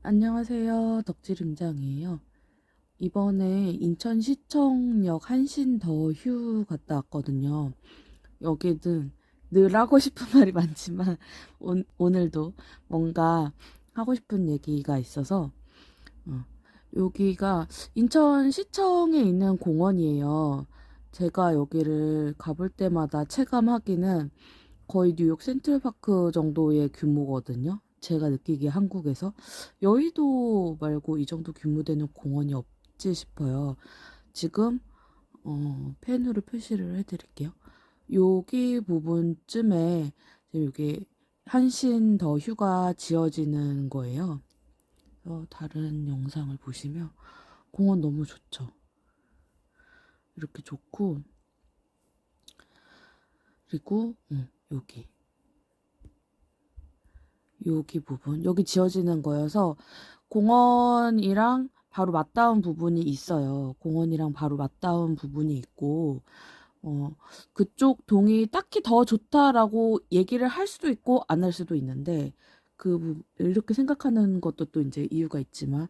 안녕하세요. 덕질임장이에요. 이번에 인천시청역 한신더휴 갔다 왔거든요. 여기는 늘 하고 싶은 말이 많지만 오늘도 뭔가 하고 싶은 얘기가 있어서 어, 여기가 인천시청에 있는 공원이에요. 제가 여기를 가볼 때마다 체감하기는 거의 뉴욕 센트럴파크 정도의 규모거든요. 제가 느끼기에 한국에서 여의도 말고 이 정도 규모 되는 공원이 없지 싶어요. 지금 펜으로 표시를 해드릴게요. 여기 부분쯤에 여기 한신 더 휴가 지어지는 거예요. 다른 영상을 보시면 공원 너무 좋죠. 이렇게 좋고 그리고 여기 부분 여기 지어지는 거여서 공원이랑 바로 맞닿은 부분이 있어요. 공원이랑 바로 맞닿은 부분이 있고 그쪽 동이 딱히 더 좋다라고 얘기를 할 수도 있고 안 할 수도 있는데 이렇게 생각하는 것도 또 이제 이유가 있지만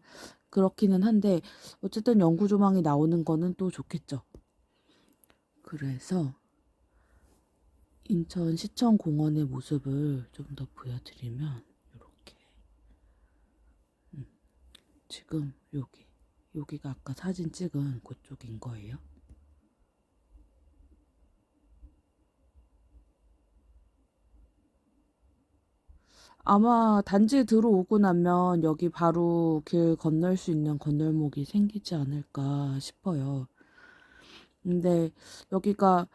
그렇기는 한데 어쨌든 영구 조망이 나오는 거는 또 좋겠죠. 그래서 인천시청 공원의 모습을 좀 더 보여드리면 이렇게 지금 여기가 아까 사진 찍은 그쪽인 거예요. 아마 단지에 들어오고 나면 여기 바로 길 건널 수 있는 건널목이 생기지 않을까 싶어요. 근데 여기가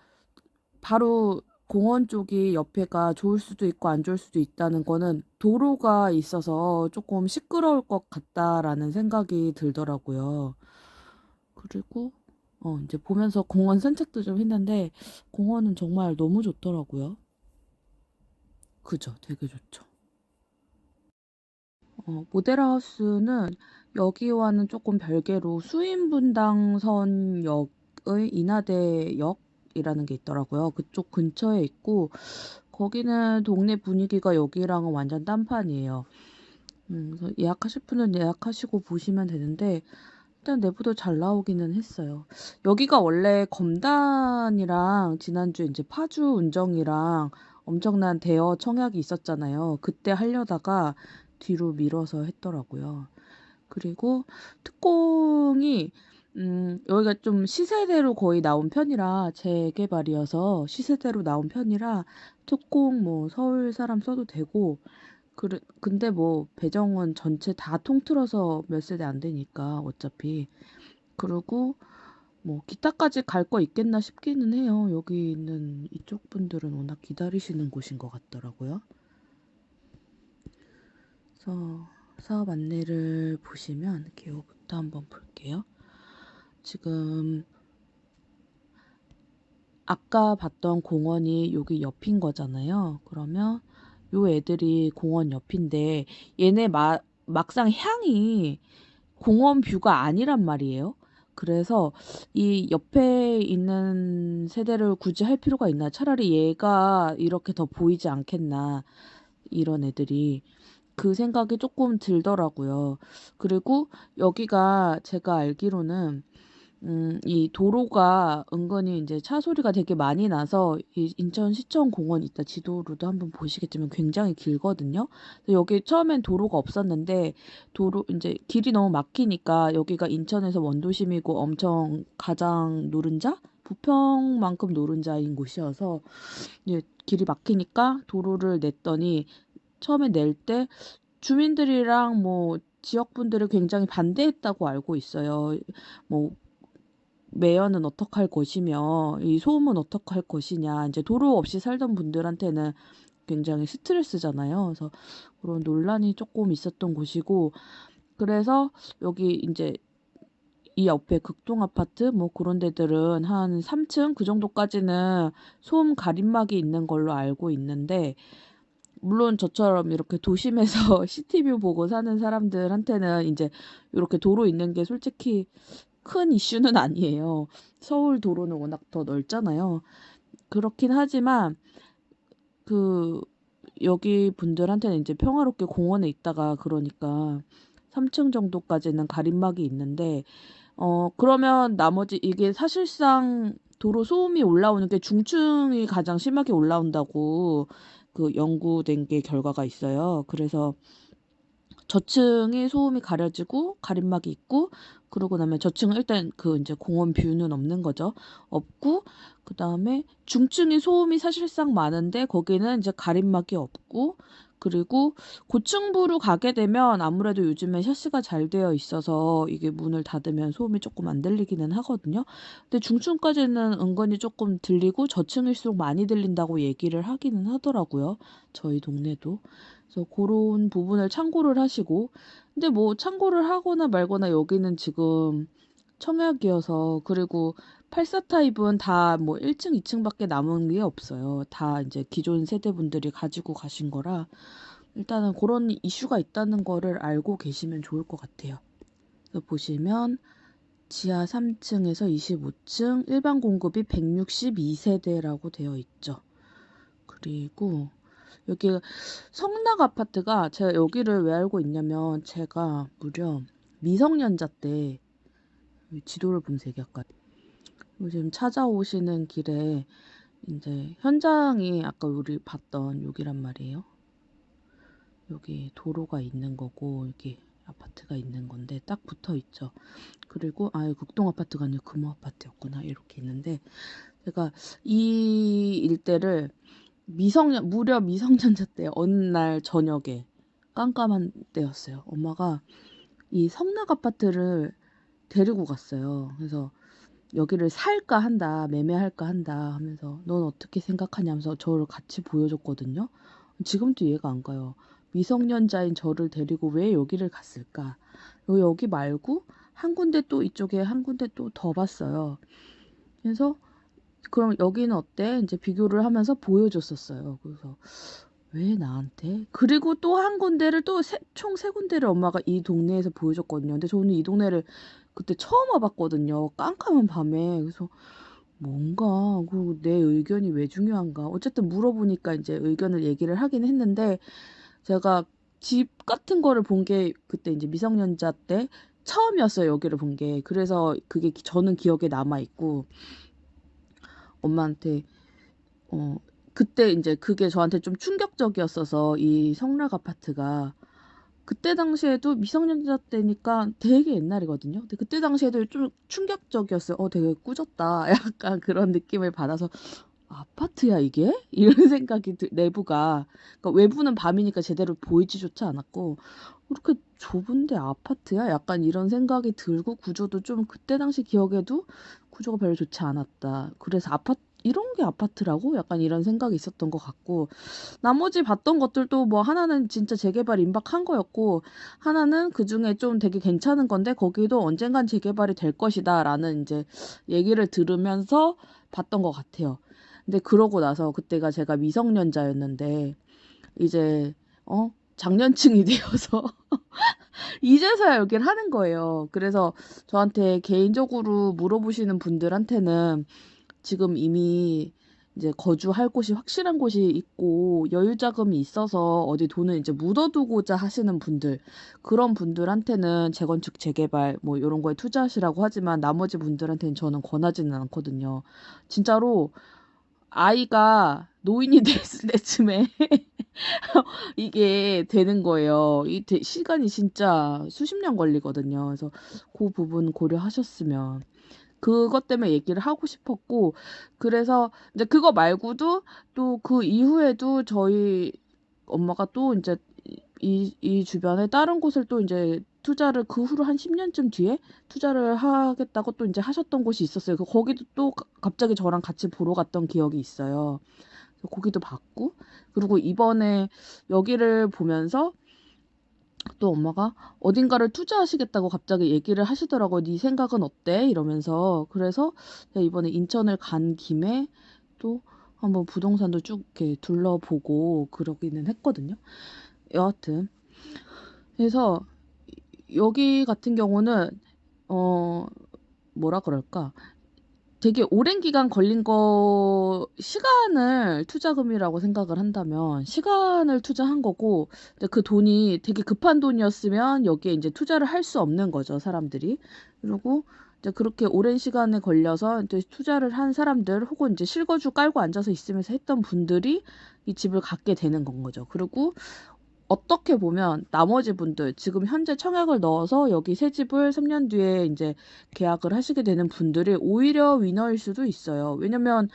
바로 공원 쪽이 옆에가 좋을 수도 있고 안 좋을 수도 있다는 거는 도로가 있어서 조금 시끄러울 것 같다라는 생각이 들더라고요. 그리고 이제 보면서 공원 산책도 좀 했는데 공원은 정말 너무 좋더라고요. 그죠? 되게 좋죠. 모델하우스는 여기와는 조금 별개로 수인분당선역의 인하대역이라는 게 있더라고요. 그쪽 근처에 있고 거기는 동네 분위기가 여기랑은 완전 딴판이에요. 그래서 예약하실 분은 예약하시고 보시면 되는데 일단 내부도 잘 나오기는 했어요. 여기가 원래 검단이랑 지난주에 이제 파주 운정이랑 엄청난 대여 청약이 있었잖아요. 그때 하려다가 뒤로 미뤄서 했더라고요. 그리고 특공이 여기가 좀 시세대로 거의 나온 편이라 재개발이어서 시세대로 나온 편이라 특공 뭐 서울 사람 써도 되고 근데 뭐 배정은 전체 다 통틀어서 몇 세대 안 되니까 어차피 그리고 뭐 기타까지 갈 거 있겠나 싶기는 해요. 여기 있는 이쪽 분들은 워낙 기다리시는 곳인 것 같더라고요. 그래서 사업 안내를 보시면 기호부터 한번 볼게요. 지금 아까 봤던 공원이 여기 옆인 거잖아요. 그러면 요 애들이 공원 옆인데 얘네 막상 향이 공원 뷰가 아니란 말이에요. 그래서 이 옆에 있는 세대를 굳이 할 필요가 있나? 차라리 얘가 이렇게 더 보이지 않겠나? 이런 애들이 그 생각이 조금 들더라고요. 그리고 여기가 제가 알기로는 이 도로가 은근히 이제 차 소리가 되게 많이 나서 이 인천시청공원 이따 지도로도 한번 보시겠지만 굉장히 길거든요. 그래서 여기 처음엔 도로가 없었는데 도로 이제 길이 너무 막히니까 여기가 인천에서 원도심이고 엄청 가장 노른자? 부평만큼 노른자인 곳이어서 이제 길이 막히니까 도로를 냈더니 처음에 낼 때 주민들이랑 뭐 지역분들이 굉장히 반대했다고 알고 있어요. 뭐 매연은 어떡할 것이며 이 소음은 어떡할 것이냐. 이제 도로 없이 살던 분들한테는 굉장히 스트레스잖아요. 그래서 그런 논란이 조금 있었던 곳이고 그래서 여기 이제 이 옆에 극동 아파트 뭐 그런 데들은 한 3층 그 정도까지는 소음 가림막이 있는 걸로 알고 있는데 물론 저처럼 이렇게 도심에서 시티뷰 보고 사는 사람들한테는 이제 이렇게 도로 있는 게 솔직히 큰 이슈는 아니에요. 서울 도로는 워낙 더 넓잖아요. 그렇긴 하지만 그 여기 분들한테는 이제 평화롭게 공원에 있다가 그러니까 3층 정도까지는 가림막이 있는데 그러면 나머지 이게 사실상 도로 소음이 올라오는 게 중층이 가장 심하게 올라온다고 그 연구된 게 결과가 있어요. 그래서 저층이 소음이 가려지고 가림막이 있고 그러고 나면 저층은 일단 그 이제 공원 뷰는 없는 거죠. 없고 그다음에 중층이 소음이 사실상 많은데 거기는 이제 가림막이 없고 그리고 고층부로 가게 되면 아무래도 요즘에 샤시가 잘 되어 있어서 이게 문을 닫으면 소음이 조금 안 들리기는 하거든요. 근데 중층까지는 은근히 조금 들리고 저층일수록 많이 들린다고 얘기를 하기는 하더라고요. 저희 동네도. 그래서 고런 부분을 참고를 하시고 근데 뭐 참고를 하거나 말거나 여기는 지금 청약이어서 그리고 84 타입은 다 뭐 1층, 2층 밖에 남은 게 없어요. 다 이제 기존 세대분들이 가지고 가신 거라 일단은 고런 이슈가 있다는 거를 알고 계시면 좋을 것 같아요. 그래서 보시면 지하 3층에서 25층 일반 공급이 162세대라고 되어 있죠. 그리고 여기 성락 아파트가 제가 여기를 왜 알고 있냐면 제가 무려 미성년자 때 지도를 보면서 얘기할까요? 요즘 찾아오시는 길에 이제 현장이 아까 우리 봤던 여기란 말이에요. 여기 도로가 있는 거고 여기 아파트가 있는 건데 딱 붙어 있죠. 그리고 국동 아파트가 아니고 금호 아파트였구나 이렇게 있는데 제가 이 일대를 무려 미성년자 때 어느 날 저녁에 깜깜한 때였어요. 엄마가 이 성락 아파트를 데리고 갔어요. 그래서 여기를 살까 한다, 매매할까 한다 하면서 넌 어떻게 생각하냐면서 저를 같이 보여줬거든요. 지금도 이해가 안 가요. 미성년자인 저를 데리고 왜 여기를 갔을까? 여기 말고 한 군데 또 이쪽에 한 군데 또 더 봤어요. 그래서 그럼 여기는 어때? 이제 비교를 하면서 보여줬었어요. 그래서 왜 나한테? 그리고 또 한 군데를 또 총 세 군데를 엄마가 이 동네에서 보여줬거든요. 근데 저는 이 동네를 그때 처음 와봤거든요. 깜깜한 밤에. 그래서 뭔가 그리고 내 의견이 왜 중요한가? 어쨌든 물어보니까 이제 의견을 얘기를 하긴 했는데 제가 집 같은 거를 본 게 그때 이제 미성년자 때 처음이었어요. 여기를 본 게. 그래서 그게 저는 기억에 남아 있고 엄마한테 그때 이제 그게 저한테 좀 충격적이었어서 이 성락 아파트가 그때 당시에도 미성년자 때니까 되게 옛날이거든요. 근데 그때 당시에도 좀 충격적이었어요. 되게 꾸졌다. 약간 그런 느낌을 받아서 아파트야 이게? 이런 생각이 내부가 그러니까 외부는 밤이니까 제대로 보이지조차 않았고 그렇게 좁은데 아파트야? 약간 이런 생각이 들고 구조도 좀 그때 당시 기억에도 구조가 별로 좋지 않았다. 그래서 이런 게 아파트라고? 약간 이런 생각이 있었던 것 같고 나머지 봤던 것들도 뭐 하나는 진짜 재개발 임박한 거였고 하나는 그중에 좀 되게 괜찮은 건데 거기도 언젠간 재개발이 될 것이다라는 이제 얘기를 들으면서 봤던 것 같아요. 근데 그러고 나서 그때가 제가 미성년자였는데 이제 장년층이 되어서 이제서야 여기를 하는 거예요. 그래서 저한테 개인적으로 물어보시는 분들한테는 지금 이미 이제 거주할 곳이 확실한 곳이 있고 여유 자금이 있어서 어디 돈을 이제 묻어두고자 하시는 분들 그런 분들한테는 재건축 재개발 뭐 이런 거에 투자하시라고 하지만 나머지 분들한테는 저는 권하지는 않거든요. 진짜로 아이가 노인이 됐을 때쯤에 이게 되는 거예요. 시간이 진짜 수십 년 걸리거든요. 그래서 그 부분 고려하셨으면 그것 때문에 얘기를 하고 싶었고 그래서 이제 그거 말고도 또 그 이후에도 저희 엄마가 또 이제 이 주변에 다른 곳을 또 이제 투자를 그 후로 한 10년쯤 뒤에 투자를 하겠다고 또 이제 하셨던 곳이 있었어요. 거기도 또 갑자기 저랑 같이 보러 갔던 기억이 있어요. 그래서 거기도 봤고 그리고 이번에 여기를 보면서 또 엄마가 어딘가를 투자하시겠다고 갑자기 얘기를 하시더라고요. 네 생각은 어때? 이러면서. 그래서 제가 이번에 인천을 간 김에 또 한번 부동산도 쭉 이렇게 둘러보고 그러기는 했거든요. 여하튼. 그래서 여기 같은 경우는, 어, 뭐라 그럴까? 되게 오랜 기간 걸린 거 시간을 투자금이라고 생각을 한다면 시간을 투자한 거고, 근데 그 돈이 되게 급한 돈이었으면 여기에 이제 투자를 할 수 없는 거죠, 사람들이. 그리고 이제 그렇게 오랜 시간에 걸려서 이제 투자를 한 사람들 혹은 이제 실거주 깔고 앉아서 있으면서 했던 분들이 이 집을 갖게 되는 건 거죠. 그리고 어떻게 보면 나머지 분들 지금 현재 청약을 넣어서 여기 새 집을 3년 뒤에 이제 계약을 하시게 되는 분들이 오히려 위너일 수도 있어요. 왜냐면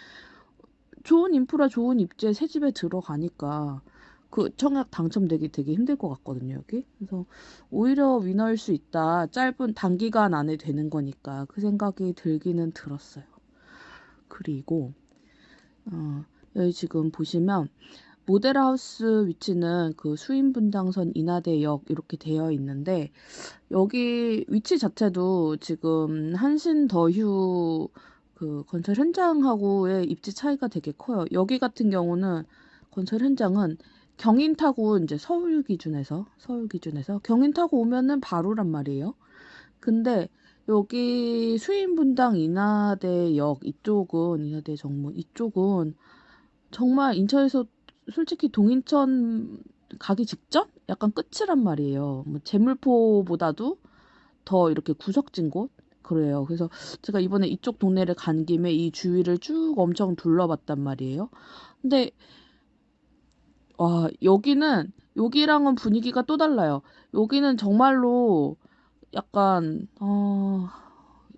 좋은 인프라, 좋은 입지에 새 집에 들어가니까 그 청약 당첨되기 되게 힘들 것 같거든요, 여기. 그래서 오히려 위너일 수 있다. 짧은 단기간 안에 되는 거니까 그 생각이 들기는 들었어요. 그리고 여기 지금 보시면 모델하우스 위치는 그 수인분당선 인하대역 이렇게 되어 있는데, 여기 위치 자체도 지금 한신더휴 그 건설 현장하고의 입지 차이가 되게 커요. 여기 같은 경우는 건설 현장은 경인 타고 이제 서울 기준에서 경인 타고 오면은 바로란 말이에요. 근데 여기 수인분당 인하대역 이쪽은 인하대 정문 이쪽은 정말 인천에서 솔직히 동인천 가기 직전? 약간 끝이란 말이에요. 뭐 제물포보다도 더 이렇게 구석진 곳? 그래요. 그래서 제가 이번에 이쪽 동네를 간 김에 이 주위를 쭉 엄청 둘러봤단 말이에요. 근데 와, 여기랑은 분위기가 또 달라요. 여기는 정말로 약간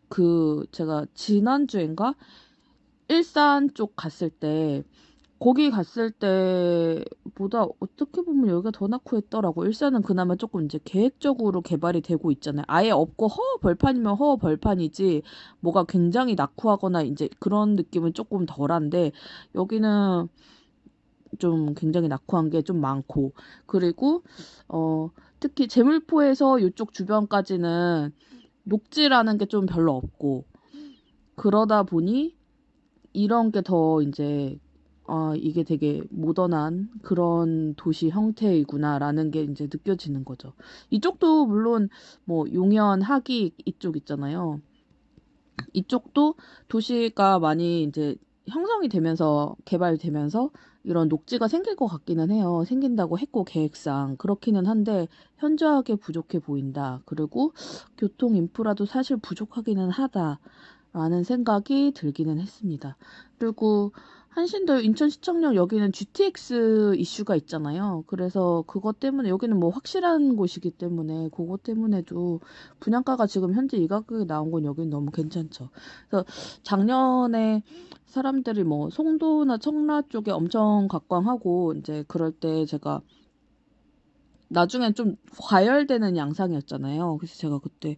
그 제가 지난주인가 일산 쪽 갔을 때, 거기 갔을 때보다 어떻게 보면 여기가 더 낳고 했더라고. 일산은 그나마 조금 이제 계획적으로 개발이 되고 있잖아요. 아예 없고 허 벌판이면 허 벌판이지 뭐가 굉장히 낙후하거나 이제 그런 느낌은 조금 덜한데, 여기는 좀 굉장히 낙후한 게 좀 많고, 그리고 특히 제물포에서 이쪽 주변까지는 녹지라는 게 좀 별로 없고, 그러다 보니 이런 게 더 이제 이게 되게 모던한 그런 도시 형태이구나라는 게 이제 느껴지는 거죠. 이쪽도 물론 뭐 용현, 하기 이쪽 있잖아요. 이쪽도 도시가 많이 이제 형성이 되면서 개발되면서 이런 녹지가 생길 것 같기는 해요. 생긴다고 했고 계획상 그렇기는 한데 현저하게 부족해 보인다. 그리고 교통 인프라도 사실 부족하기는 하다라는 생각이 들기는 했습니다. 그리고 한신도 인천시청역 여기는 GTX 이슈가 있잖아요. 그래서 그것 때문에 여기는 뭐 확실한 곳이기 때문에 그것 때문에도 분양가가 지금 현재 이 가격에 나온 건 여기는 너무 괜찮죠. 그래서 작년에 사람들이 뭐 송도나 청라 쪽에 엄청 각광하고 이제 그럴 때 제가 나중엔 좀 과열되는 양상이었잖아요. 그래서 제가 그때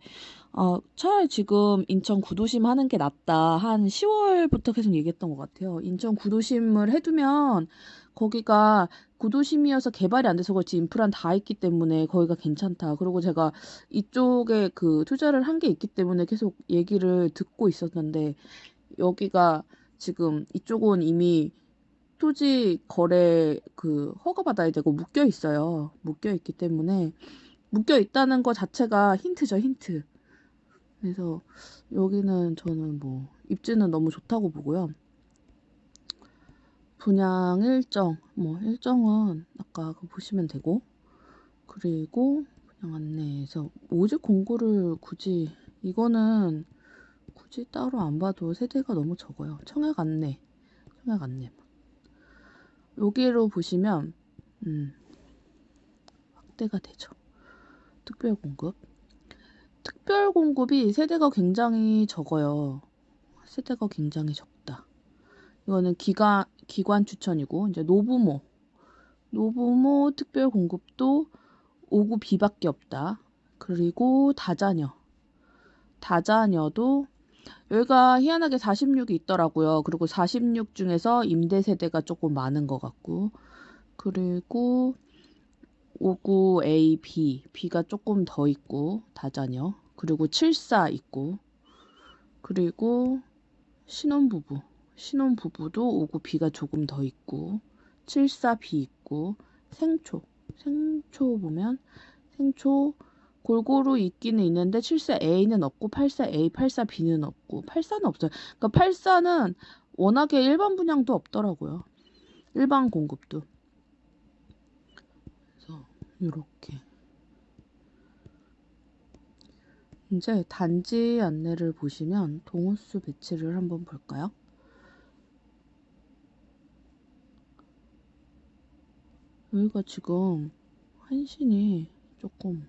차라리 지금 인천 구도심 하는 게 낫다. 한 10월부터 계속 얘기했던 것 같아요. 인천 구도심을 해두면 거기가 구도심이어서 개발이 안 돼서 그렇지 인프라는 다 있기 때문에 거기가 괜찮다. 그리고 제가 이쪽에 그 투자를 한 게 있기 때문에 계속 얘기를 듣고 있었는데, 여기가 지금 이쪽은 이미 토지 거래 그 허가받아야 되고 묶여 있어요. 묶여 있기 때문에 묶여 있다는 거 자체가 힌트죠, 힌트. 그래서 여기는 저는 뭐 입지는 너무 좋다고 보고요. 분양 일정, 뭐 일정은 아까 그 보시면 되고, 그리고 분양 안내에서 모집 공고를 이거는 굳이 따로 안 봐도 세대가 너무 적어요. 청약 안내. 여기로 보시면 확대가 되죠. 특별 공급. 특별 공급이 세대가 굉장히 적어요. 세대가 굉장히 적다. 이거는 기관 추천이고, 이제 노부모 특별 공급도 5구 B밖에 없다. 그리고 다자녀도 여기가 희한하게 46이 있더라고요. 그리고 46 중에서 임대 세대가 조금 많은 것 같고, 그리고 59 A, B가 조금 더 있고, 다자녀. 그리고 74 있고, 그리고 신혼부부도 59 B가 조금 더 있고, 74 B 있고, 생초 보면 생초 골고루 있기는 있는데 74A는 없고 84A, 84B는 없고 84는 없어요. 그러니까 84는 워낙에 일반 분양도 없더라고요. 일반 공급도. 그래서 이렇게 이제 단지 안내를 보시면 동호수 배치를 한번 볼까요? 여기가 지금 한신이 조금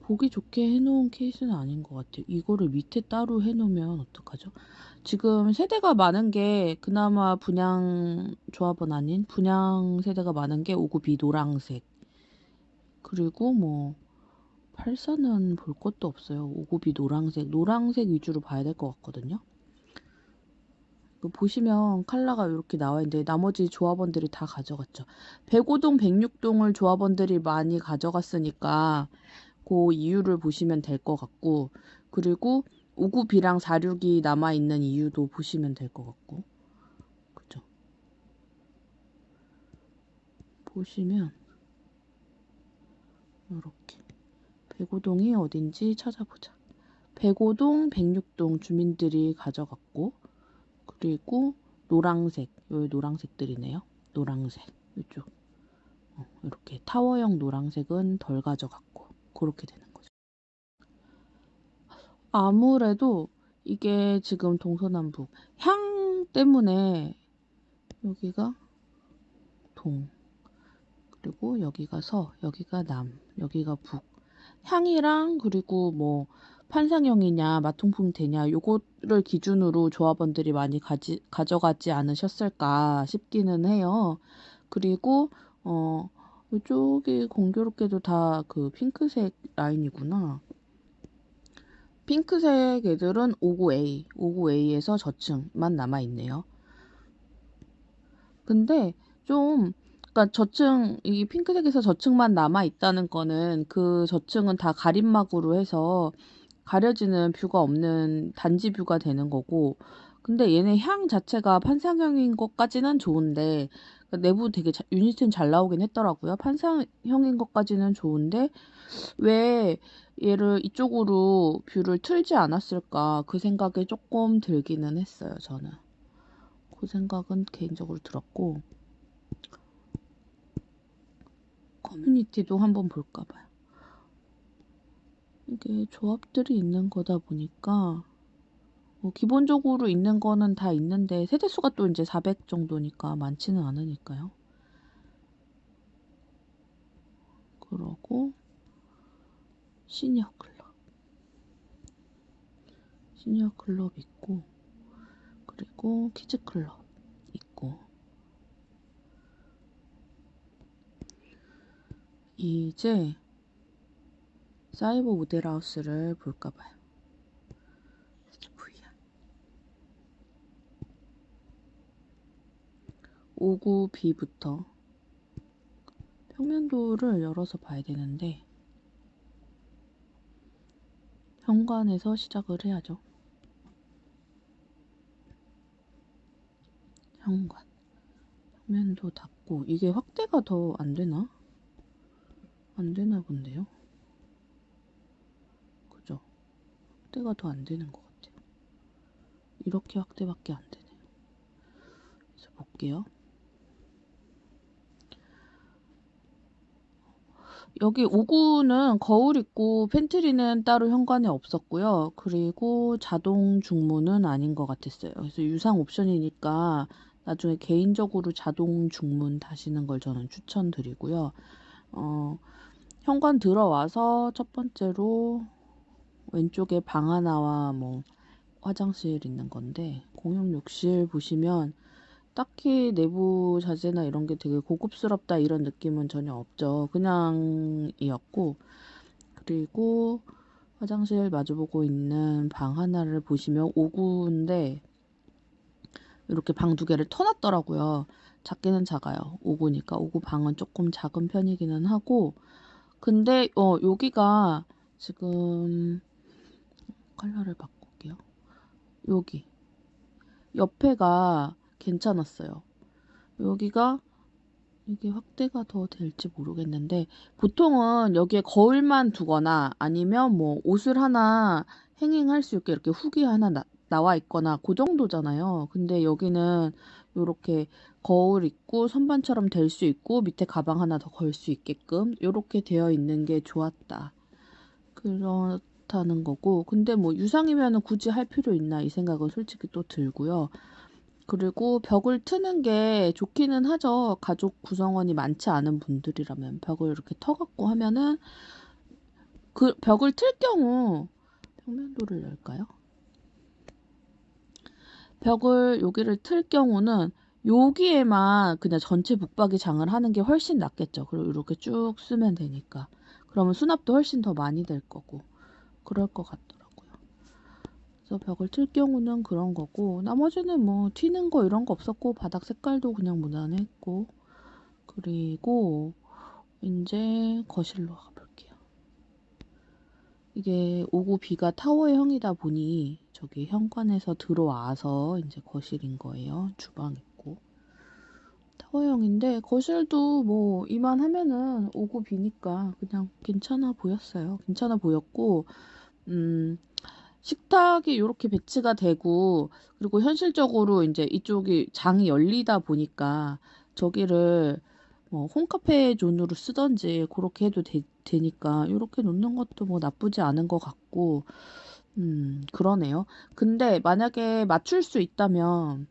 보기 좋게 해놓은 케이스는 아닌 것 같아요. 이거를 밑에 따로 해놓으면 어떡하죠? 지금 세대가 많은 게 그나마 분양 조합은 아닌 분양 세대가 많은 게 59B 노랑색. 그리고 뭐 84는 볼 것도 없어요. 59B 노랑색 위주로 봐야 될 것 같거든요. 보시면 컬러가 이렇게 나와 있는데 나머지 조합원들이 다 가져갔죠. 105동, 106동을 조합원들이 많이 가져갔으니까 그 이유를 보시면 될 것 같고, 그리고 59B랑 46이 남아있는 이유도 보시면 될 것 같고, 그죠? 보시면 이렇게 105동이 어딘지 찾아보자. 105동, 106동 주민들이 가져갔고, 그리고 노랑색, 여기 노랑색들이네요. 노랑색, 이쪽. 이렇게 타워형 노랑색은 덜 가져갔고, 그렇게 되는 거죠. 아무래도 이게 지금 동서남북 향 때문에 여기가 동, 그리고 여기가 서, 여기가 남, 여기가 북. 향이랑 그리고 뭐 판상형이냐 마통풍대냐 요거를 기준으로 조합원들이 많이 가져가지 않으셨을까 싶기는 해요. 그리고 이쪽이 공교롭게도 다 그 핑크색 라인이구나. 핑크색 애들은 59A, 59A에서 저층만 남아있네요. 근데 좀, 그러니까 저층, 이 핑크색에서 저층만 남아있다는 거는 그 저층은 다 가림막으로 해서 가려지는 뷰가 없는 단지 뷰가 되는 거고, 근데 얘네 향 자체가 판상형인 것까지는 좋은데, 그러니까 내부 되게 유닛은 잘 나오긴 했더라고요. 판상형인 것까지는 좋은데, 왜 얘를 이쪽으로 뷰를 틀지 않았을까 그 생각이 조금 들기는 했어요. 저는 그 생각은 개인적으로 들었고, 커뮤니티도 한번 볼까 봐요. 이게 조합들이 있는 거다 보니까 기본적으로 있는 거는 다 있는데 세대수가 또 이제 400 정도니까 많지는 않으니까요. 그러고 시니어 클럽 있고, 그리고 키즈 클럽 있고, 이제 사이버 모델하우스를 볼까 봐요. VR 59B부터 평면도를 열어서 봐야 되는데 현관에서 시작을 해야죠. 현관 평면도 닫고, 이게 확대가 더 안 되나? 안 되나 본데요. 그죠? 확대가 더 안 되는 것 같아요. 이렇게 확대밖에 안 되네요. 그래서 볼게요. 여기 5구는 거울 있고 팬트리는 따로 현관에 없었고요. 그리고 자동 중문은 아닌 것 같았어요. 그래서 유상 옵션이니까 나중에 개인적으로 자동 중문 다시는 걸 저는 추천드리고요. 현관 들어와서 첫 번째로 왼쪽에 방 하나와 뭐 화장실 있는 건데, 공용 욕실 보시면 딱히 내부 자재나 이런 게 되게 고급스럽다 이런 느낌은 전혀 없죠. 그냥이었고, 그리고 화장실 마주보고 있는 방 하나를 보시면 5구인데 이렇게 방 두 개를 터놨더라고요. 작기는 작아요. 5구니까. 5구 방은 조금 작은 편이기는 하고, 근데 여기가 지금 컬러를 바꿀게요. 여기 옆에가 괜찮았어요. 여기가 이게 확대가 더 될지 모르겠는데 보통은 여기에 거울만 두거나 아니면 뭐 옷을 하나 행잉할 수 있게 이렇게 훅이 하나 나와 있거나 그 정도잖아요. 근데 여기는 요렇게 거울 있고 선반처럼 될 수 있고 밑에 가방 하나 더 걸 수 있게끔 요렇게 되어 있는 게 좋았다. 그렇다는 거고. 근데 뭐 유상이면은 굳이 할 필요 있나 이 생각은 솔직히 또 들고요. 그리고 벽을 트는 게 좋기는 하죠. 가족 구성원이 많지 않은 분들이라면 벽을 이렇게 터 갖고 하면은 그 벽을 틀 경우 평면도를 열까요? 벽을 여기를 틀 경우는 여기에만 그냥 전체 붙박이장을 하는 게 훨씬 낫겠죠. 그리고 이렇게 쭉 쓰면 되니까. 그러면 수납도 훨씬 더 많이 될 거고 그럴 것 같더라고요. 그래서 벽을 틀 경우는 그런 거고 나머지는 뭐 튀는 거 이런 거 없었고 바닥 색깔도 그냥 무난했고 그리고 이제 거실로 가볼게요. 이게 5구B가 타워형이다 보니 저기 현관에서 들어와서 이제 거실인 거예요. 주방 있고 타워형인데 거실도 뭐 이만하면은 5구B니까 그냥 괜찮아 보였어요. 괜찮아 보였고 식탁이 이렇게 배치가 되고 그리고 현실적으로 이제 이쪽이 장이 열리다 보니까 저기를 뭐 홈카페 존으로 쓰던지 그렇게 해도 되니까 이렇게 놓는 것도 뭐 나쁘지 않은 것 같고 그러네요. 근데 만약에 맞출 수 있다면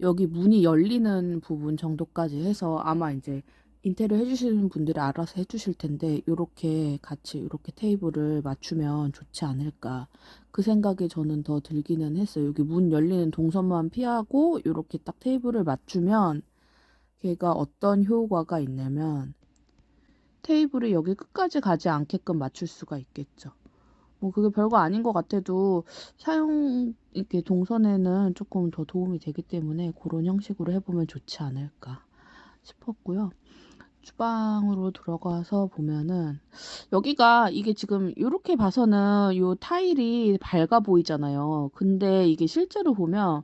여기 문이 열리는 부분 정도까지 해서 아마 이제 인테리어 해주시는 분들이 알아서 해주실 텐데 요렇게 같이 요렇게 테이블을 맞추면 좋지 않을까 그 생각이 저는 더 들기는 했어요. 여기 문 열리는 동선만 피하고 요렇게 딱 테이블을 맞추면 걔가 어떤 효과가 있냐면 테이블이 여기 끝까지 가지 않게끔 맞출 수가 있겠죠. 뭐 그게 별거 아닌 것 같아도 사용 이렇게 동선에는 조금 더 도움이 되기 때문에 그런 형식으로 해보면 좋지 않을까 싶었고요. 주방으로 들어가서 보면은 여기가 이게 지금 이렇게 봐서는 요 타일이 밝아 보이잖아요. 근데 이게 실제로 보면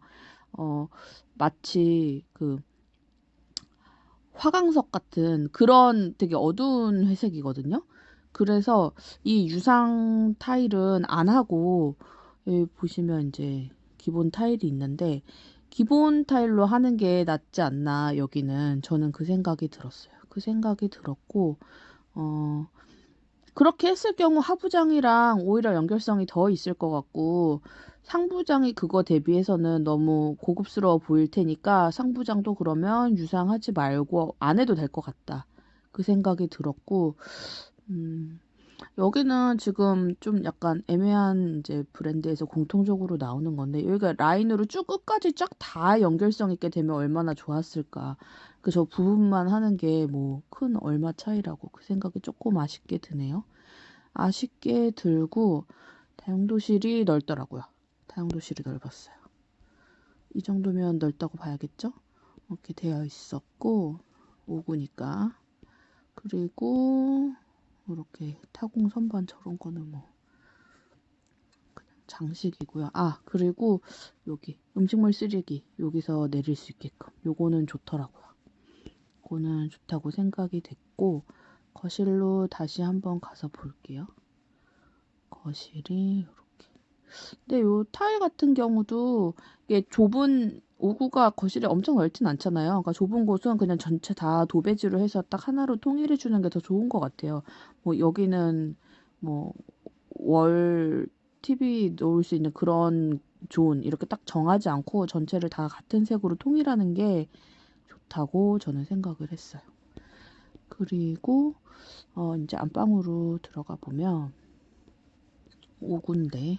마치 그 화강석 같은 그런 되게 어두운 회색이거든요. 그래서 이 유상 타일은 안 하고 여기 보시면 이제 기본 타일이 있는데 기본 타일로 하는 게 낫지 않나 여기는 저는 그 생각이 들었어요. 그 생각이 들었고 그렇게 했을 경우 하부장이랑 오히려 연결성이 더 있을 것 같고 상부장이 그거 대비해서는 너무 고급스러워 보일 테니까 상부장도 그러면 유상하지 말고 안 해도 될 것 같다. 그 생각이 들었고 여기는 지금 좀 약간 애매한 이제 브랜드에서 공통적으로 나오는 건데 여기가 라인으로 쭉 끝까지 쫙 다 연결성 있게 되면 얼마나 좋았을까. 그 저 부분만 하는 게 뭐 큰 얼마 차이라고 그 생각이 조금 아쉽게 드네요. 아쉽게 들고 다용도실이 넓더라고요. 다용도실이 넓었어요. 이 정도면 넓다고 봐야겠죠? 이렇게 되어 있었고 5구니까 그리고 이렇게 타공 선반 저런 거는 뭐 그냥 장식이고요. 아 그리고 여기 음식물 쓰레기 여기서 내릴 수 있게끔 요거는 좋더라고요. 요거는 좋다고 생각이 됐고 거실로 다시 한번 가서 볼게요. 거실이 이렇게. 근데 요 타일 같은 경우도 이게 좁은 5구가 거실이 엄청 넓진 않잖아요. 그러니까 좁은 곳은 그냥 전체 다 도배지로 해서 딱 하나로 통일해 주는 게 더 좋은 것 같아요. 뭐 여기는 뭐 월 TV 놓을 수 있는 그런 존 이렇게 딱 정하지 않고 전체를 다 같은 색으로 통일하는 게 좋다고 저는 생각을 했어요. 그리고 이제 안방으로 들어가 보면 5구인데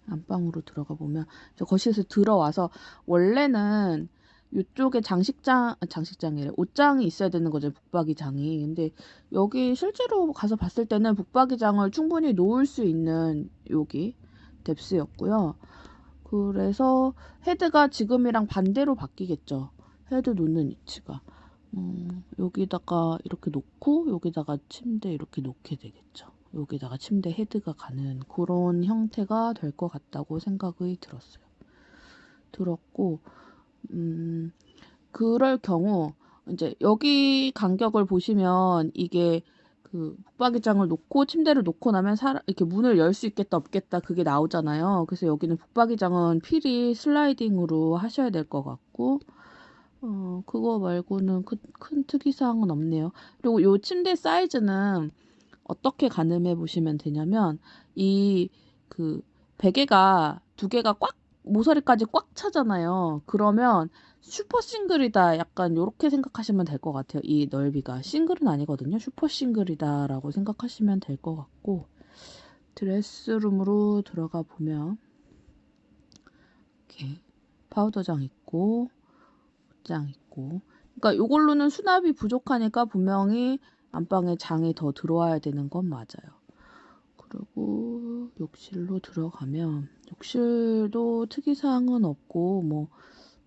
안방으로 들어가 보면 거실에서 들어와서 원래는 이쪽에 장식장이래 옷장이 있어야 되는 거죠 북박이장이. 근데 여기 실제로 가서 봤을 때는 북박이장을 충분히 놓을 수 있는 여기 뎁스였고요. 그래서 헤드가 지금이랑 반대로 바뀌겠죠. 헤드 놓는 위치가 여기다가 이렇게 놓고 여기다가 침대 이렇게 놓게 되겠죠. 여기다가 침대 헤드가 가는 그런 형태가 될 것 같다고 생각이 들었고, 그럴 경우 이제 여기 간격을 보시면 이게 그 북박이장을 놓고 침대를 놓고 나면 이렇게 문을 열 수 있겠다 없겠다 그게 나오잖아요. 그래서 여기는 북박이장은 필히 슬라이딩으로 하셔야 될 것 같고, 그거 말고는 큰 특이사항은 없네요. 그리고 요 침대 사이즈는 어떻게 가늠해 보시면 되냐면, 이 그 베개가 두 개가 모서리까지 꽉 차잖아요. 그러면 슈퍼 싱글이다, 약간 요렇게 생각하시면 될 것 같아요. 이 넓이가 싱글은 아니거든요. 슈퍼 싱글이다라고 생각하시면 될 것 같고, 드레스룸으로 들어가 보면 이렇게 파우더장 있고 장 있고, 그러니까 요걸로는 수납이 부족하니까 분명히 안방에 장이 더 들어와야 되는 건 맞아요. 그리고 욕실로 들어가면 욕실도 특이사항은 없고 뭐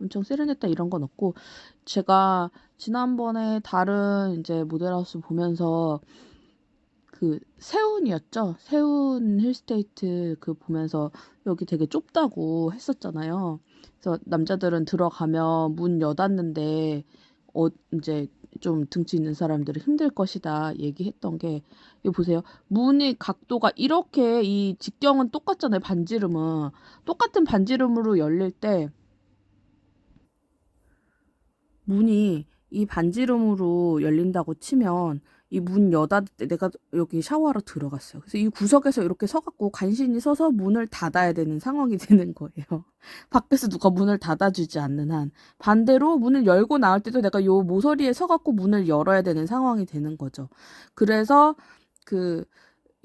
엄청 세련했다 이런 건 없고, 제가 지난번에 다른 이제 모델하우스 보면서 그 세운이었죠. 세운 힐스테이트 그 보면서 여기 되게 좁다고 했었잖아요. 그래서 남자들은 들어가면 문 여닫는데 이제 좀 등치 있는 사람들은 힘들 것이다 얘기했던 게, 이거 보세요. 문의 각도가 이렇게, 이 직경은 똑같잖아요. 반지름은 똑같은 반지름으로 열릴 때 문이 이 반지름으로 열린다고 치면 이 문 여닫을 때 내가 여기 샤워하러 들어갔어요. 그래서 이 구석에서 이렇게 서갖고 간신히 서서 문을 닫아야 되는 상황이 되는 거예요. 밖에서 누가 문을 닫아주지 않는 한. 반대로 문을 열고 나올 때도 내가 요 모서리에 서갖고 문을 열어야 되는 상황이 되는 거죠. 그래서 그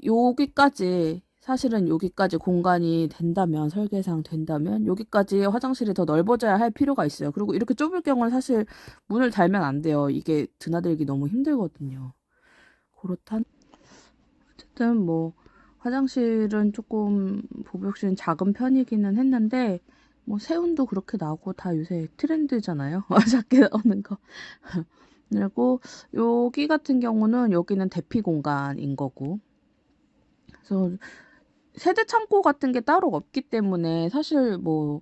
여기까지, 사실은 여기까지 공간이 된다면, 설계상 된다면 여기까지 화장실이 더 넓어져야 할 필요가 있어요. 그리고 이렇게 좁을 경우는 사실 문을 달면 안 돼요. 이게 드나들기 너무 힘들거든요. 그렇단 어쨌든 뭐 화장실은 조금 보복실은 작은 편이기는 했는데, 뭐 세운도 그렇게 나오고 다 요새 트렌드잖아요. 작게 나오는 거. 그리고 여기 같은 경우는 여기는 대피 공간인 거고, 그래서 세대 창고 같은 게 따로 없기 때문에 사실 뭐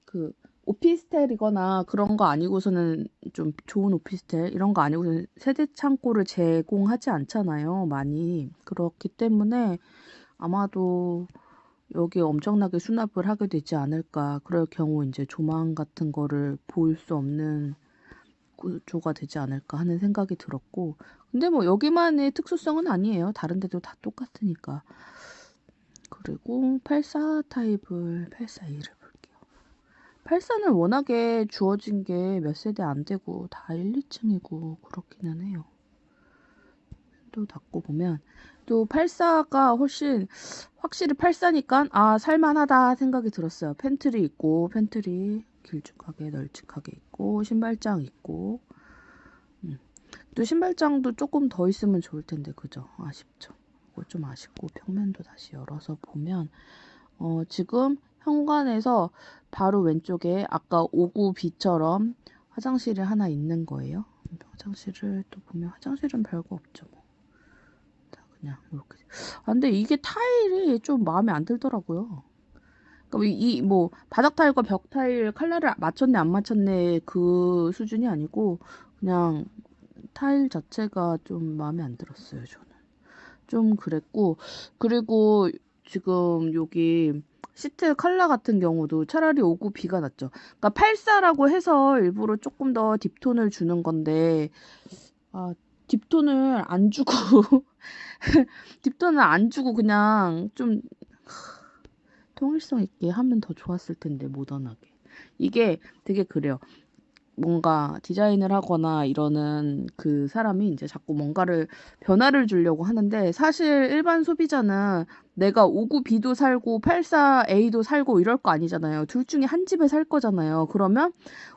그 오피스텔이거나 그런 거 아니고서는, 좀 좋은 오피스텔 이런 거 아니고서는 세대 창고를 제공하지 않잖아요, 많이. 그렇기 때문에 아마도 여기에 엄청나게 수납을 하게 되지 않을까. 그럴 경우 이제 조망 같은 거를 볼 수 없는 구조가 되지 않을까 하는 생각이 들었고, 근데 뭐 여기만의 특수성은 아니에요. 다른 데도 다 똑같으니까. 그리고 84 타입을 84E를 볼게요. 84는 워낙에 주어진 게 몇 세대 안 되고 다 1, 2층이고 그렇기는 해요. 또 닫고 보면 또 84가 훨씬 확실히 84니까 살만하다 생각이 들었어요. 팬트리 있고, 팬트리 길쭉하게 널찍하게 있고, 신발장 있고, 또 신발장도 조금 더 있으면 좋을 텐데, 그죠? 아쉽죠. 그거 좀 아쉽고, 평면도 다시 열어서 보면 지금 현관에서 바로 왼쪽에 아까 5구B처럼 화장실이 하나 있는 거예요. 화장실을 또 보면 화장실은 별거 없죠. 뭐. 다 그냥 이렇게. 근데 이게 타일이 좀 마음에 안 들더라고요. 그러니까 뭐 바닥 타일과 벽 타일 컬러를 맞췄네 안 맞췄네 그 수준이 아니고, 그냥 타일 자체가 좀 마음에 안 들었어요. 저는 좀 그랬고, 그리고 지금 여기 시트 컬러 같은 경우도 차라리 5구B가 낫죠. 그러니까 84라고 해서 일부러 조금 더 딥톤을 주는 건데, 딥톤을 안 주고 딥톤을 안 주고 그냥 좀 통일성 있게 하면 더 좋았을 텐데, 모던하게. 이게 되게 그래요. 뭔가 디자인을 하거나 이러는 그 사람이 이제 자꾸 뭔가를 변화를 주려고 하는데, 사실 일반 소비자는 내가 5구B도 살고 84A도 살고 이럴 거 아니잖아요. 둘 중에 한 집에 살 거잖아요. 그러면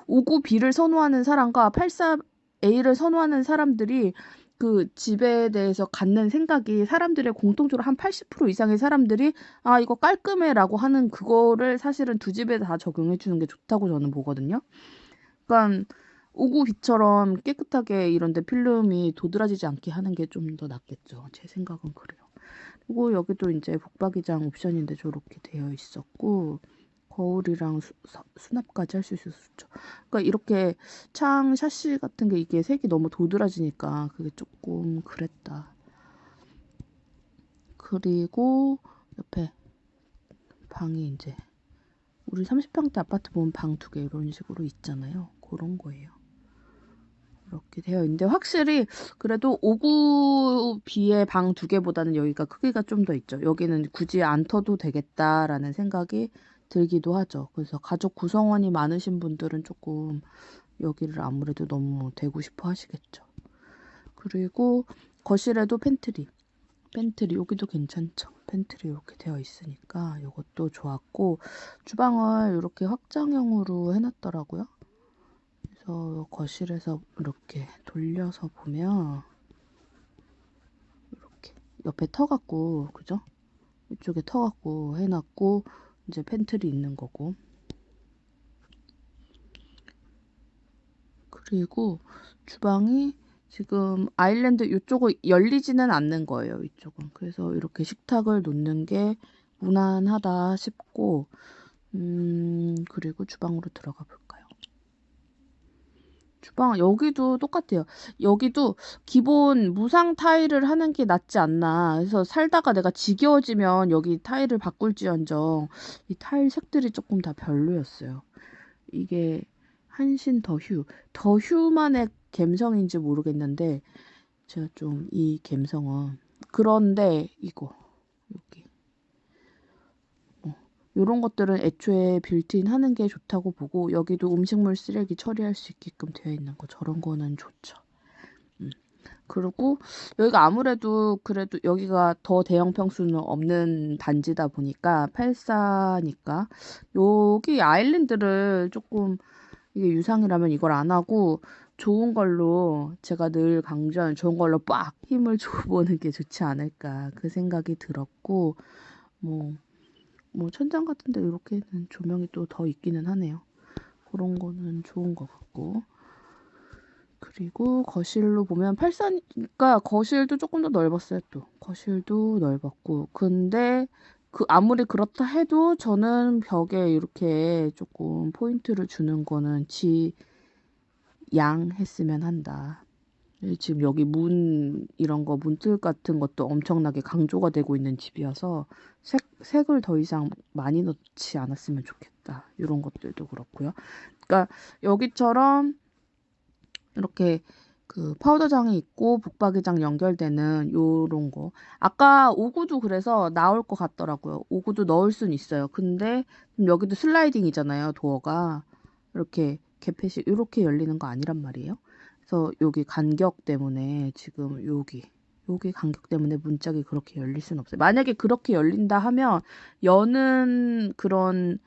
5구B를 선호하는 사람과 84A를 선호하는 사람들이 그 집에 대해서 갖는 생각이, 사람들의 공통적으로 한 80% 이상의 사람들이 이거 깔끔해라고 하는 그거를 사실은 두 집에 다 적용해 주는 게 좋다고 저는 보거든요. 그러니까 5구B처럼 깨끗하게 이런 데 필름이 도드라지지 않게 하는 게 좀 더 낫겠죠. 제 생각은 그래요. 그리고 여기도 이제 북박이장 옵션인데 저렇게 되어 있었고 거울이랑 수납까지 할 수 있어서 좋죠. 그러니까 이렇게 창 샤시 같은 게 이게 색이 너무 도드라지니까 그게 조금 그랬다. 그리고 옆에 방이 이제 우리 30평대 아파트 보면 방 2개 이런 식으로 있잖아요. 그런 거예요. 이렇게 되어 있는데 확실히 그래도 5구B의 방 2개보다는 여기가 크기가 좀 더 있죠. 여기는 굳이 안 터도 되겠다라는 생각이 들기도 하죠. 그래서 가족 구성원이 많으신 분들은 조금 여기를 아무래도 너무 대고 싶어 하시겠죠. 그리고 거실에도 팬트리 여기도 괜찮죠. 팬트리 이렇게 되어 있으니까 이것도 좋았고 주방을 이렇게 확장형으로 해놨더라고요. 그래서 거실에서 이렇게 돌려서 보면 이렇게 옆에 터 갖고 그죠? 이쪽에 터 갖고 해놨고 이제 팬트리 있는 거고 그리고 주방이 지금 아일랜드 이쪽은 열리지는 않는 거예요. 이쪽은. 그래서 이렇게 식탁을 놓는 게 무난하다 싶고 그리고 주방으로 들어가 볼까요? 주방 여기도 똑같아요. 여기도 기본 무상 타일을 하는 게 낫지 않나. 그래서 살다가 내가 지겨워지면 여기 타일을 바꿀지언정 이 타일 색들이 조금 다 별로였어요. 이게 한신 더휴만의 감성인지 모르겠는데 제가 좀 이 감성은 그런데 이거 여기 요런 것들은 애초에 빌트인 하는 게 좋다고 보고 여기도 음식물 쓰레기 처리할 수 있게끔 되어 있는 거 저런 거는 좋죠. 그리고 여기가 아무래도 그래도 여기가 더 대형 평수는 없는 단지다 보니까 84니까 여기 아일랜드를 조금 이게 유상이라면 이걸 안 하고 좋은 걸로 제가 늘 강조하는 좋은 걸로 빡 힘을 줘보는 게 좋지 않을까 그 생각이 들었고 뭐 천장 같은데 이렇게는 조명이 또 더 있기는 하네요. 그런 거는 좋은 것 같고 그리고 거실로 보면 84니까 거실도 조금 더 넓었어요. 또 거실도 넓었고 근데 아무리 그렇다 해도 저는 벽에 이렇게 조금 포인트를 주는 거는 지양했으면 한다. 지금 여기 문 이런 거 문틀 같은 것도 엄청나게 강조가 되고 있는 집이어서 색을 더 이상 많이 넣지 않았으면 좋겠다. 이런 것들도 그렇고요. 그러니까 여기처럼 이렇게 그 파우더장이 있고 북박이장 연결되는 요런 거. 아까 5구도 그래서 나올 것 같더라고요. 5구도 넣을 순 있어요. 근데 여기도 슬라이딩이잖아요. 도어가. 이렇게 개펫이 이렇게 열리는 거 아니란 말이에요. 그래서 여기 간격 때문에 지금 여기 간격 때문에 문짝이 그렇게 열릴 순 없어요. 만약에 그렇게 열린다 하면 여는 그런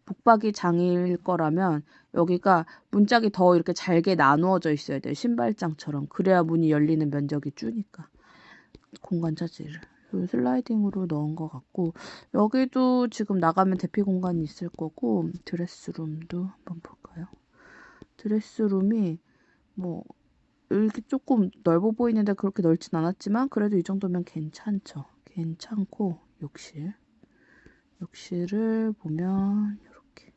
북박이장일 거라면 여기가 문짝이 더 이렇게 잘게 나누어져 있어야 돼요. 신발장처럼. 그래야 문이 열리는 면적이 주니까. 공간 차지를. 슬라이딩으로 넣은 것 같고 여기도 지금 나가면 대피 공간이 있을 거고 드레스룸도 한번 볼까요? 드레스룸이 뭐 여기 조금 넓어 보이는데 그렇게 넓진 않았지만 그래도 이 정도면 괜찮죠. 괜찮고 욕실을 보면 이렇게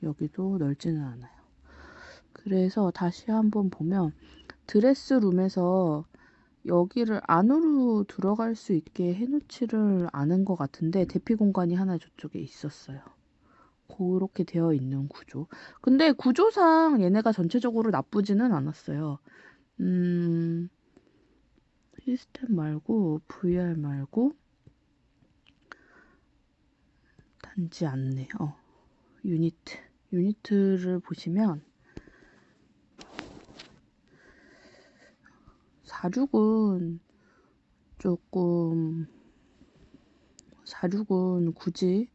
여기도 넓지는 않아요. 그래서 다시 한번 보면 드레스룸에서 여기를 안으로 들어갈 수 있게 해놓지를 않은 것 같은데 대피 공간이 하나 저쪽에 있었어요. 그렇게 되어 있는 구조. 근데 구조상 얘네가 전체적으로 나쁘지는 않았어요. 시스템 말고 VR 말고 단지 안내. 유니트를 보시면 46은 조금 46은 굳이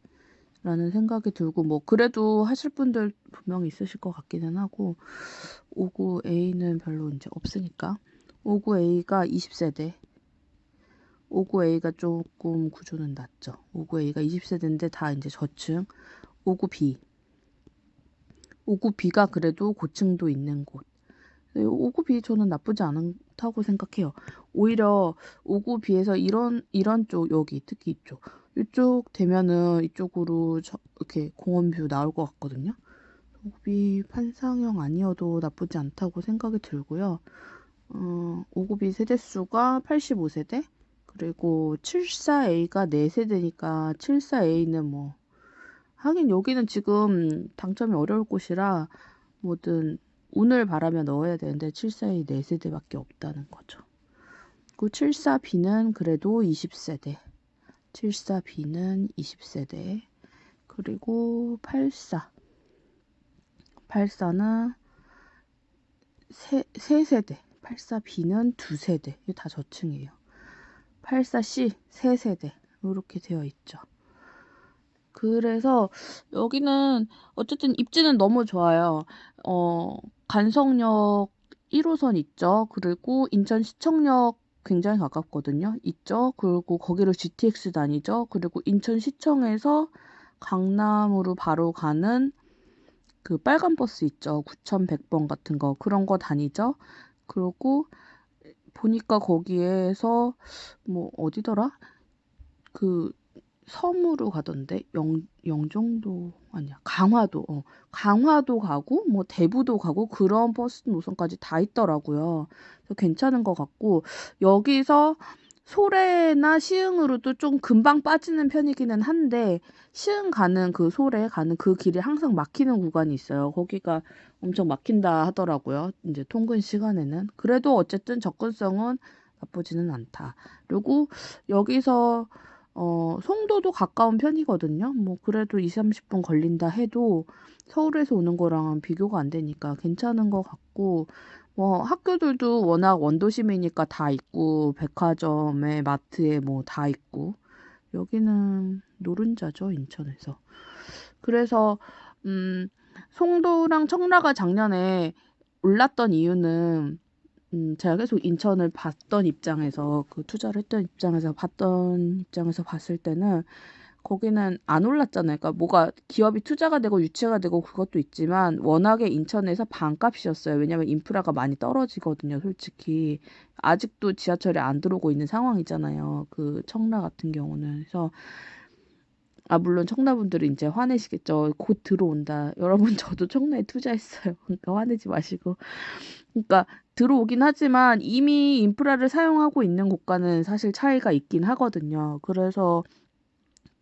라는 생각이 들고 뭐 그래도 하실 분들 분명히 있으실 것 같기는 하고 59A는 별로 이제 없으니까 59A가 20세대 59A가 조금 구조는 낮죠. 59A가 20세대인데 다 이제 저층 59B가 그래도 고층도 있는 곳 59B 저는 나쁘지 않은 좋다고 생각해요. 오히려 5구 비해서 이런 쪽, 여기 특히 이쪽 되면은 이쪽으로 이렇게 공원뷰 나올 것 같거든요. 5구비 판상형 아니어도 나쁘지 않다고 생각이 들고요. 5구비 세대수가 85세대, 그리고 74A가 4세대니까 74A는 뭐 하긴 여기는 지금 당첨이 어려울 곳이라 뭐든 운을 바라며 넣어야 되는데 74A 4세대밖에 없다는 거죠. 그리고 74B는 그래도 20세대, 74B는 20세대, 그리고 84는 3세대, 84B는 2세대, 이게 다 저층이에요. 84C 3세대 이렇게 되어 있죠. 그래서 여기는 어쨌든 입지는 너무 좋아요. 간성역 1호선 있죠. 그리고 인천시청역 굉장히 가깝거든요. 있죠. 그리고 거기로 GTX 다니죠. 그리고 인천시청에서 강남으로 바로 가는 그 빨간 버스 있죠. 9100번 같은 거. 그런 거 다니죠. 그리고 보니까 거기에서 뭐 어디더라? 그 섬으로 가던데 영종도 아니야, 강화도 가고 뭐 대부도 가고 그런 버스 노선까지 다 있더라고요. 그래서 괜찮은 것 같고, 여기서 소래나 시흥으로도 좀 금방 빠지는 편이기는 한데, 시흥 가는 그 소래 가는 그 길이 항상 막히는 구간이 있어요. 거기가 엄청 막힌다 하더라고요, 이제 통근 시간에는. 그래도 어쨌든 접근성은 나쁘지는 않다. 그리고 여기서 송도도 가까운 편이거든요. 뭐 그래도 20-30분 걸린다 해도 서울에서 오는 거랑은 비교가 안 되니까 괜찮은 것 같고, 뭐 학교들도 워낙 원도심이니까 다 있고, 백화점에 마트에 뭐 다 있고, 여기는 노른자죠, 인천에서. 그래서 송도랑 청라가 작년에 올랐던 이유는, 제가 계속 인천을 봤던 입장에서, 그 투자를 했던 입장에서 봤을 때는 거기는 안 올랐잖아요. 그러니까 뭐가 기업이 투자가 되고 유치가 되고 그것도 있지만 워낙에 인천에서 반값이었어요. 왜냐면 인프라가 많이 떨어지거든요, 솔직히. 아직도 지하철이 안 들어오고 있는 상황이잖아요, 그 청라 같은 경우는. 그래서 물론 청라분들이 이제 화내시겠죠. 곧 들어온다. 여러분, 저도 청라에 투자했어요. 그러니까 화내지 마시고. 그러니까 들어오긴 하지만 이미 인프라를 사용하고 있는 곳과는 사실 차이가 있긴 하거든요. 그래서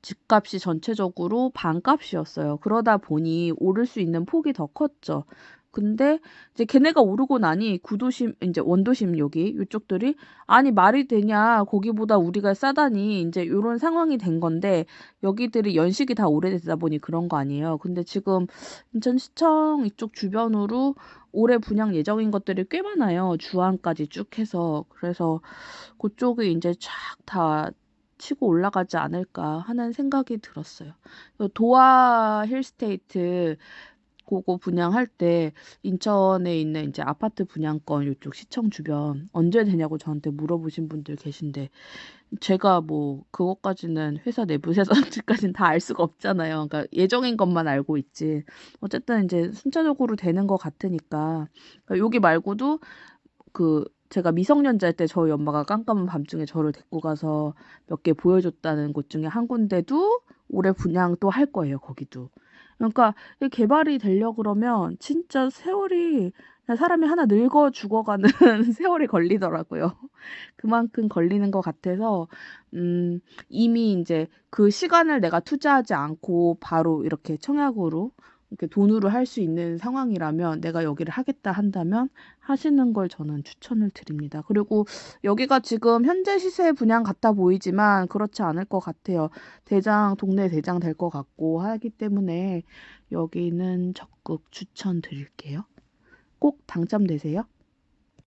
집값이 전체적으로 반값이었어요. 그러다 보니 오를 수 있는 폭이 더 컸죠. 근데 이제 걔네가 오르고 나니 구도심, 이제 원도심 여기 이쪽들이 아니 말이 되냐, 거기보다 우리가 싸다니, 이제 요런 상황이 된 건데, 여기들이 연식이 다 오래되다 보니 그런 거 아니에요. 근데 지금 인천시청 이쪽 주변으로 올해 분양 예정인 것들이 꽤 많아요. 주안까지 쭉 해서. 그래서 그쪽이 이제 쫙 다 치고 올라가지 않을까 하는 생각이 들었어요. 도화 힐스테이트 그거 분양할 때 인천에 있는 이제 아파트 분양권 이쪽 시청 주변 언제 되냐고 저한테 물어보신 분들 계신데, 제가 뭐 그것까지는 회사 내부에서까지는 다 알 수가 없잖아요. 그러니까 예정인 것만 알고 있지. 어쨌든 이제 순차적으로 되는 것 같으니까. 그러니까 여기 말고도 제가 미성년자일 때 저희 엄마가 깜깜한 밤중에 저를 데리고 가서 몇 개 보여줬다는 곳 중에 한 군데도 올해 분양 또 할 거예요, 거기도. 그러니까 이 개발이 되려 그러면 진짜 세월이, 그냥 사람이 하나 늙어 죽어가는 세월이 걸리더라고요. 그만큼 걸리는 것 같아서, 이미 이제 그 시간을 내가 투자하지 않고 바로 이렇게 청약으로 이렇게 돈으로 할 수 있는 상황이라면, 내가 여기를 하겠다 한다면 하시는 걸 저는 추천을 드립니다. 그리고 여기가 지금 현재 시세 분양 같아 보이지만 그렇지 않을 것 같아요. 동네 대장 될 것 같고 하기 때문에 여기는 적극 추천드릴게요. 꼭 당첨되세요.